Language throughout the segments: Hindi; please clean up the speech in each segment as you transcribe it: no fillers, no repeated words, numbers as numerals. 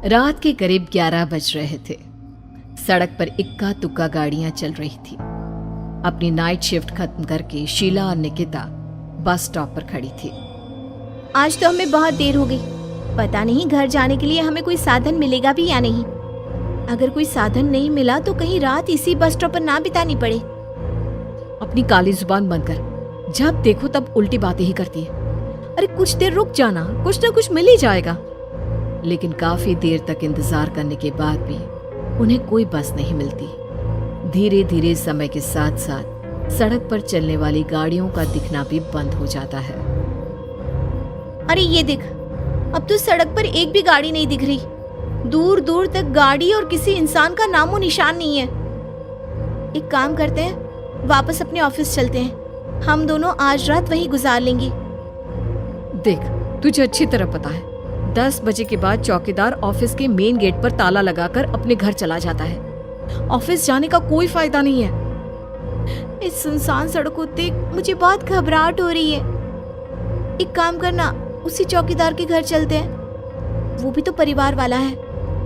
रात के करीब 11 बज रहे थे। सड़क पर इक्का तुक्का गाड़ियां चल रही थी। अपनी नाइट शिफ्ट खत्म करके शीला और निकिता बस स्टॉप पर खड़ी थी। आज तो हमें बहुत देर हो गई। पता नहीं घर जाने के लिए हमें कोई साधन मिलेगा भी या नहीं। अगर कोई साधन नहीं मिला तो कहीं रात इसी बस स्टॉप पर ना बितानी पड़े। अपनी काली जुबान बंद कर, जब देखो तब उल्टी बातें ही करती है। अरे कुछ देर रुक जाना, कुछ ना कुछ मिल ही जाएगा। लेकिन काफी देर तक इंतजार करने के बाद भी उन्हें कोई बस नहीं मिलती। धीरे धीरे समय के साथ साथ सड़क पर चलने वाली गाड़ियों का दिखना भी बंद हो जाता है। अरे ये देख, अब तो सड़क पर एक भी गाड़ी नहीं दिख रही। दूर दूर तक गाड़ी और किसी इंसान का नामो निशान नहीं है। एक काम करते हैं, वापस अपने ऑफिस चलते हैं। हम दोनों आज रात वहीं गुजार लेंगे। देख, तुझे अच्छी तरह पता है 10 बजे के बाद चौकीदार ऑफिस के मेन गेट पर ताला लगाकर अपने घर चला जाता है। ऑफिस जाने का कोई फायदा नहीं है। इस सुनसान सड़क को देख मुझे बहुत घबराहट हो रही है। एक काम करना, उसी चौकीदार के घर चलते हैं। वो भी तो परिवार वाला है।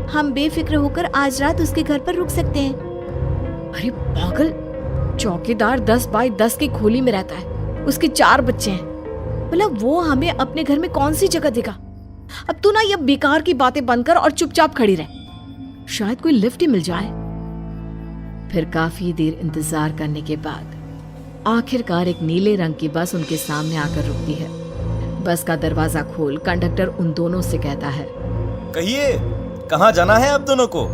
हम बेफिक्र होकर आज रात उसके घर पर रुक सकते हैं। अरे पागल, चौकीदार 10 बाय 10 की खोली में रहता है। उसके 4 बच्चे हैं। मतलब वो हमें अपने घर में कौन सी जगह देगा। अब तू ना ये बेकार की बातें बंद कर और चुपचाप खड़ी रह, शायद कोई लिफ्ट ही मिल जाए। फिर काफी देर इंतजार करने के बाद आखिरकार एक नीले रंग की बस उनके सामने आकर रुकती है। बस का दरवाजा खोल कंडक्टर उन दोनों से कहता है, कहिए कहाँ जाना है आप दोनों को?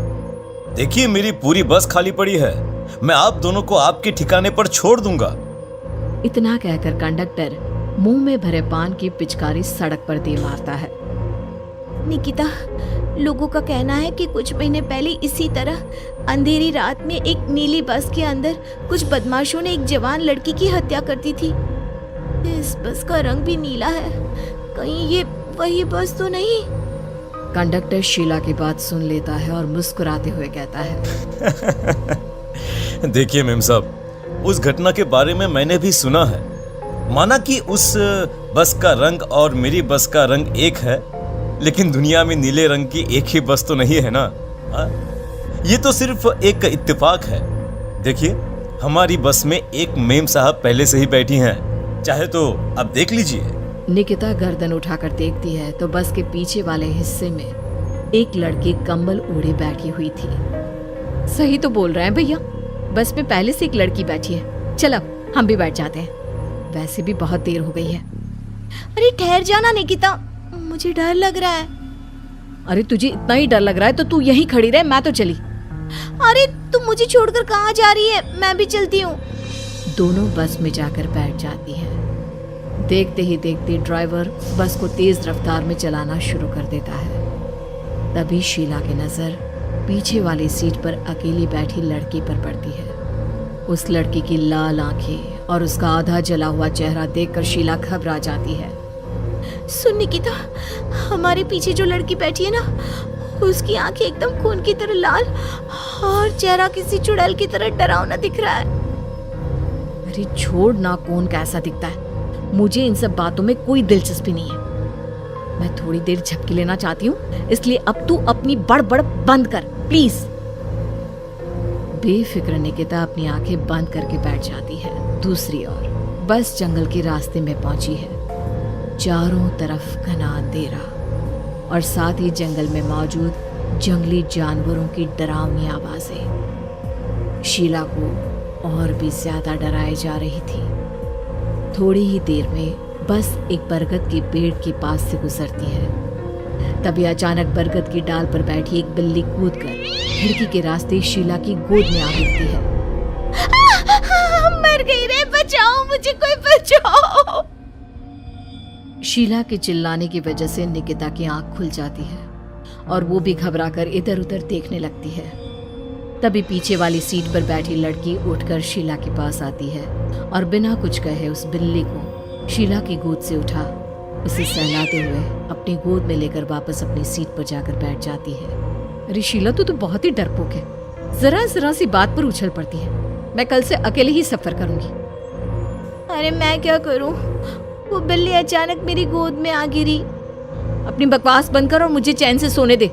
देखिए मेरी पूरी बस खाली पड़ी है। मैं आप दोनों को आपके ठिकाने पर छोड़ दूंगा। इतना कहकर कंडक्टर मुंह में भरे पान की पिचकारी सड़क पर दे मारता है। निकिता, लोगों का कहना है कि कुछ महीने पहले इसी तरह अंधेरी रात में एक नीली बस के अंदर कुछ बदमाशों ने एक जवान लड़की की हत्या कर दी थी। इस बस का रंग भी नीला है। कहीं ये वही बस तो नहीं? कंडक्टर शीला की बात सुन लेता है और मुस्कुराते हुए कहता है, देखिए मेम साहब, उस घटना के बारे में मैंने भी सुना है। माना कि उस बस का रंग और मेरी बस का रंग एक है, लेकिन दुनिया में नीले रंग की एक ही बस तो नहीं है ना। ये तो सिर्फ एक इत्तेफाक है। देखिए हमारी बस में एक मेम साहब पहले से ही बैठी हैं, चाहे तो अब देख लीजिए। निकिता गर्दन उठाकर देखती है तो बस के पीछे वाले हिस्से में एक लड़की कंबल ओढ़े बैठी हुई थी। सही तो बोल रहे हैं भैया, बस में पहले से एक लड़की बैठी है। चल अब हम भी बैठ जाते हैं, वैसे भी बहुत देर हो गई है। अरे ठहर जाना निकिता, मुझे डर लग रहा है। अरे तुझे इतना ही डर लग रहा है तो तू यहीं खड़ी रहे, मैं तो चली। अरे तुम मुझे छोड़कर कहाँ जा रही है? मैं भी चलती हूँ। दोनों बस में जाकर बैठ जाती हैं। देखते ही देखते ड्राइवर बस को तेज रफ्तार में चलाना शुरू कर देता है। तभी शीला की नजर पीछे वाली सीट पर अकेली बैठी लड़की पर पड़ती है। उस लड़की की लाल आंखें और उसका आधा जला हुआ चेहरा देखकर शीला घबरा जाती है। सुन निकिता, हमारे पीछे जो लड़की बैठी है ना, उसकी आंखें एकदम खून की तरह लाल और चेहरा किसी चुड़ैल की तरह डरावना दिख रहा है। अरे छोड़ ना, कौन कैसा दिखता है, मुझे इन सब बातों में कोई दिलचस्पी नहीं है। मैं थोड़ी देर झपकी लेना चाहती हूँ, इसलिए अब तू अपनी बड़बड़ बंद कर प्लीज। बेफिक्र निकिता अपनी आंखें बंद करके बैठ जाती है। दूसरी ओर बस जंगल के रास्ते में पहुंची है। चारों तरफ घना अंधेरा और साथ ही जंगल में मौजूद जंगली जानवरों की डरावनी आवाजें शीला को और भी ज्यादा डराए जा रही थी। थोड़ी ही देर में बस एक बरगद के पेड़ के पास से गुजरती है। तभी अचानक बरगद की डाल पर बैठी एक बिल्ली कूदकर खिड़की के रास्ते शीला की गोद में आ गिरती है। मर गई रे, बचाओ मुझे, कोई बचाओ। शीला के चिल्लाने की वजह से निकिता की आंख खुल जाती है और वो भी घबराकर इधर उधर देखने लगती है। तभी पीछे वाली सीट पर बैठी लड़की उठकर शीला के पास आती है और बिना कुछ कहे उस बिल्ली को शीला की गोद से उठा उसे सहलाते हुए अपनी गोद में लेकर वापस अपनी सीट पर जाकर बैठ जाती है। अरे शीला, तू तो बहुत ही डरपोक है। जरा जरा सी बात पर उछल पड़ती है। मैं कल से अकेले ही सफर करूंगी। अरे मैं क्या करूं? वो बिल्ली अचानक मेरी गोद में आ गिरी। अपनी बकवास बंद कर और मुझे चैन से सोने दे।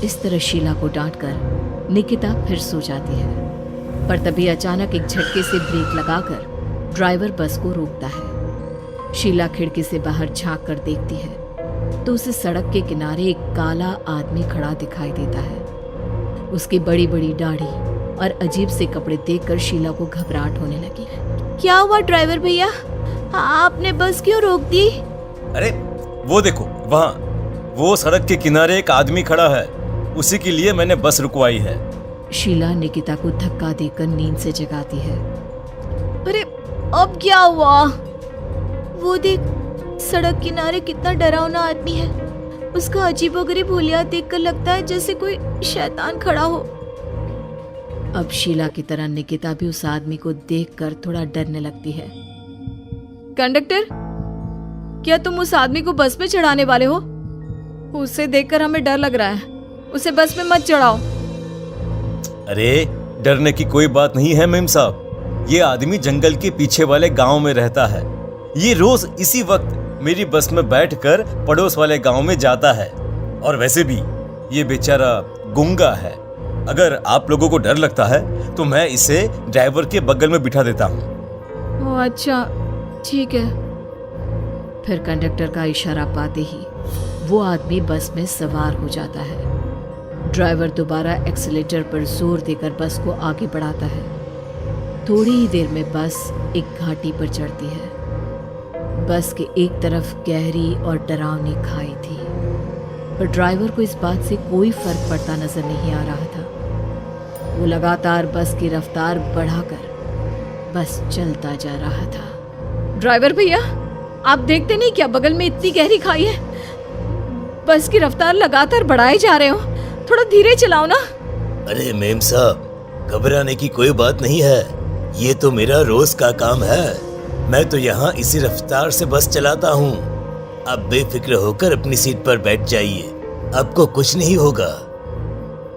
इस तरह शीला को डांटकर निकिता फिर सो जाती है। पर तभी अचानक एक झटके से ब्रेक लगाकर ड्राइवर बस को रोकता है। शीला खिड़की से बाहर झांक कर देखती है तो उसे सड़क के किनारे एक काला आदमी खड़ा दिखाई देता है। उसकी बड़ी बड़ी दाढ़ी और अजीब से कपड़े देखकर शीला को घबराहट होने लगी। क्या हुआ ड्राइवर भैया, आपने बस क्यों रोक दी? अरे वो देखो, वहाँ वो सड़क के किनारे एक आदमी खड़ा है, उसी के लिए मैंने बस रुकवाई है। शीला निकिता को धक्का देकर नींद से जगाती है। अरे अब क्या हुआ? वो देख, सड़क किनारे कितना डरावना आदमी है। उसका अजीबोगरीब हुलिया देखकर लगता है जैसे कोई शैतान खड़ा हो। अब शीला की तरह निकिता भी उस आदमी को देखकर थोड़ा डरने लगती है। कंडक्टर, क्या तुम उस आदमी को बस में चढ़ाने वाले हो? उसे देखकर हमें डर लग रहा है, उसे बस में मत चढ़ाओ। अरे डरने की कोई बात नहीं है मेम साहब, ये आदमी जंगल के पीछे वाले गांव में रहता है। ये रोज इसी वक्त मेरी बस में बैठकर पड़ोस वाले गांव में जाता है। और वैसे भी ये बेचारा गूंगा है। अगर आप लोगों को डर लगता है तो मैं इसे ड्राइवर के बगल में बिठा देता हूँ। ओह अच्छा, ठीक है। फिर कंडक्टर का इशारा पाते ही वो आदमी बस में सवार हो जाता है। ड्राइवर दोबारा एक्सीलेटर पर जोर देकर बस को आगे बढ़ाता है। थोड़ी ही देर में बस एक घाटी पर चढ़ती है। बस के एक तरफ गहरी और डरावनी खाई थी, पर ड्राइवर को इस बात से कोई फर्क पड़ता नजर नहीं आ रहा था। वो लगातार बस की रफ्तार बढ़ाकर बस चलता जा रहा था। ड्राइवर भैया, आप देखते नहीं क्या बगल में इतनी गहरी खाई है? बस की रफ्तार लगातार बढ़ाए जा रहे हो, थोड़ा धीरे चलाओ ना। अरे मेम साहब, घबराने की कोई बात नहीं है, ये तो मेरा रोज का काम है। मैं तो यहाँ इसी रफ्तार से बस चलाता हूँ। आप बेफिक्र होकर अपनी सीट पर बैठ जाइए, आपको कुछ नहीं होगा।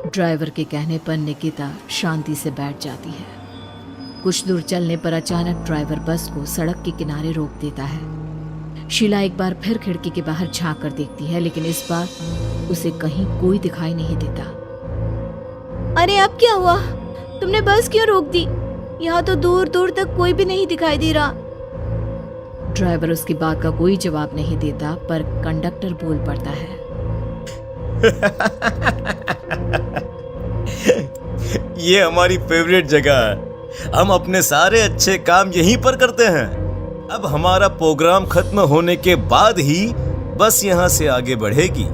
ड्राइवर के कहने पर निकिता शांति से बैठ जाती है। कुछ दूर चलने पर अचानक ड्राइवर बस को सड़क के किनारे रोक देता है। शीला एक बार फिर खिड़की के बाहर झांक कर देखती है, लेकिन इस बार उसे कहीं कोई दिखाई नहीं देता। अरे अब क्या हुआ? तुमने बस क्यों रोक दी? यहाँ तो दूर दूर तक कोई भी नहीं दिखाई दे रहा। ड्राइवर उसकी बात का कोई जवाब नहीं देता, पर कंडक्टर बोल पड़ता है। ये हमारी फेवरेट जगह है, हम अपने सारे अच्छे काम यहीं पर करते हैं। अब हमारा प्रोग्राम खत्म होने के बाद ही बस यहाँ से आगे बढ़ेगी।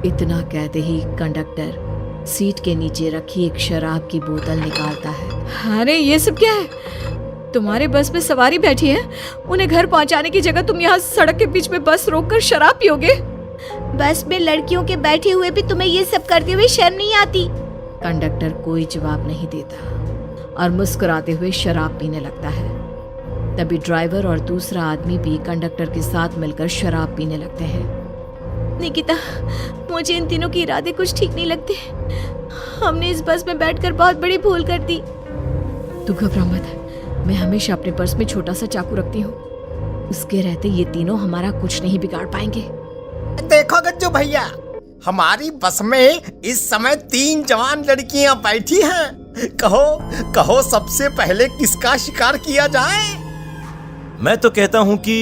इतना कहते ही कंडक्टर सीट के नीचे रखी एक शराब की बोतल निकालता है। अरे ये सब क्या है? तुम्हारे बस में सवारी बैठी है, उन्हें घर पहुंचाने की जगह तुम यहाँ सड़क के बीच में बस रोककर शराब पियोगे? बस में लड़कियों के बैठे हुए भी तुम्हें ये सब करते हुए शर्म नहीं आती? कंडक्टर कोई जवाब नहीं देता और मुस्कुराते हुए शराब पीने लगता है। तभी ड्राइवर और दूसरा आदमी भी कंडक्टर के साथ मिलकर शराब पीने लगते हैं। निकिता, मुझे इन तीनों के इरादे कुछ ठीक नहीं लगते। हमने इस बस में बैठकर बहुत बड़ी भूल कर दी। तू घबरा मत, मैं हमेशा अपने पर्स में छोटा सा चाकू रखती हूँ। उसके रहते ये तीनों हमारा कुछ नहीं बिगाड़ पाएंगे। देखो गज्जू भैया, हमारी बस में इस समय 3 जवान लड़कियां बैठी हैं। कहो सबसे पहले किसका शिकार किया जाए? मैं तो कहता हूँ कि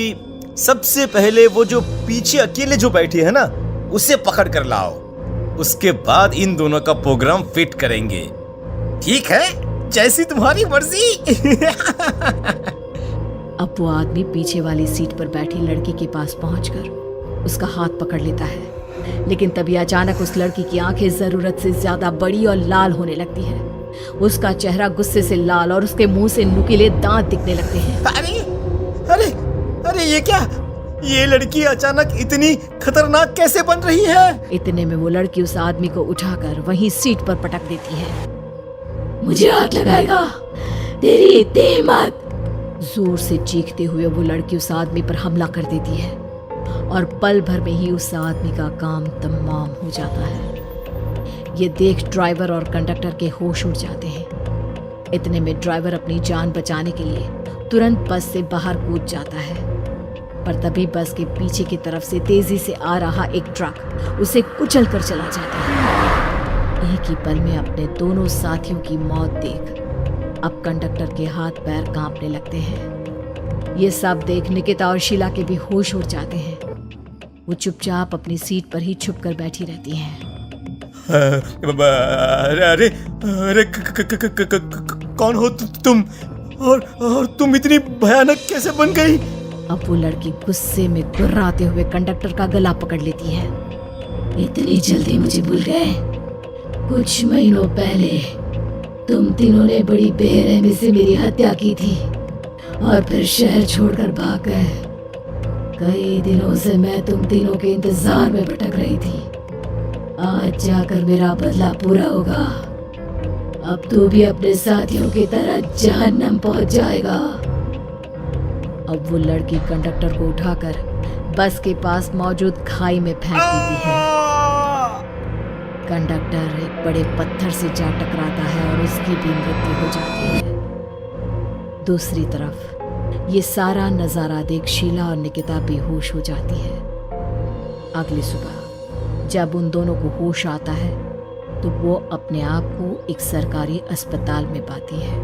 सबसे पहले वो जो पीछे अकेले जो बैठी है ना, उसे पकड़ कर लाओ। उसके बाद इन दोनों का प्रोग्राम फिट करेंगे। ठीक है, जैसी तुम्हारी मर्जी। अब वो आदमी पीछे वाली सीट पर बैठी लड़की के पास पहुंचकर उसका हाथ पकड़ लेता है, लेकिन तभी अचानक उस लड़की की आंखें जरूरत से ज्यादा बड़ी और लाल होने लगती है। उसका चेहरा गुस्से से लाल और उसके मुंह से नुकीले दांत दिखने लगते हैं। अरे अरे अरे ये क्या? ये लड़की अचानक इतनी खतरनाक कैसे बन रही है? इतने में वो लड़की उस आदमी को उठाकर वहीं सीट पर पटक देती है। मुझे हाथ लगाएगा, तेरी इतनी हिम्मत! जोर से चीखते हुए वो लड़की उस आदमी पर हमला कर देती है और पल भर में ही उस आदमी का काम तमाम हो जाता है। ये देख ड्राइवर और कंडक्टर के होश उड़ जाते हैं। इतने में ड्राइवर अपनी जान बचाने के लिए तुरंत बस से बाहर कूद जाता है, पर तभी बस के पीछे की तरफ से तेजी से आ रहा एक ट्रक उसे कुचल कर चला जाता है। ही की पल में अपने दोनों साथियों की मौत देख अब कंडक्टर के हाथ पैर कांपने लगते हैं। ये सब देख निकिता और शीला के भी होश उड़ जाते हैं। वो चुपचाप अपनी सीट पर ही छुप कर बैठी रहती हैं। अरे अरे अरे कौन हो तुम और तुम इतनी भयानक कैसे बन गई? अब वो लड़की गुस्से में गुर्राते हुए कंडक्टर का गला पकड़ लेती है। इतनी जल्दी मुझे भूल गए? कुछ महीनों पहले तुम तीनों ने बड़ी बेरहमी से मेरी हत्या की थी और फिर शहर छोड़कर भाग गए। कई दिनों से मैं तुम तीनों के इंतजार में भटक रही थी। आज जाकर मेरा बदला पूरा होगा। अब तू भी अपने साथियों की तरह जहन्नम पहुंच जाएगा। अब वो लड़की कंडक्टर को उठाकर बस के पास मौजूद खाई में फेंक देती है। कंडक्टर एक बड़े पत्थर से जा टकराता है और उसकी भी मृत्यु हो जाती है। दूसरी तरफ ये सारा नजारा देख शीला और निकिता बेहोश हो जाती है। अगली सुबह जब उन दोनों को होश आता है तो वो अपने आप को एक सरकारी अस्पताल में पाती है।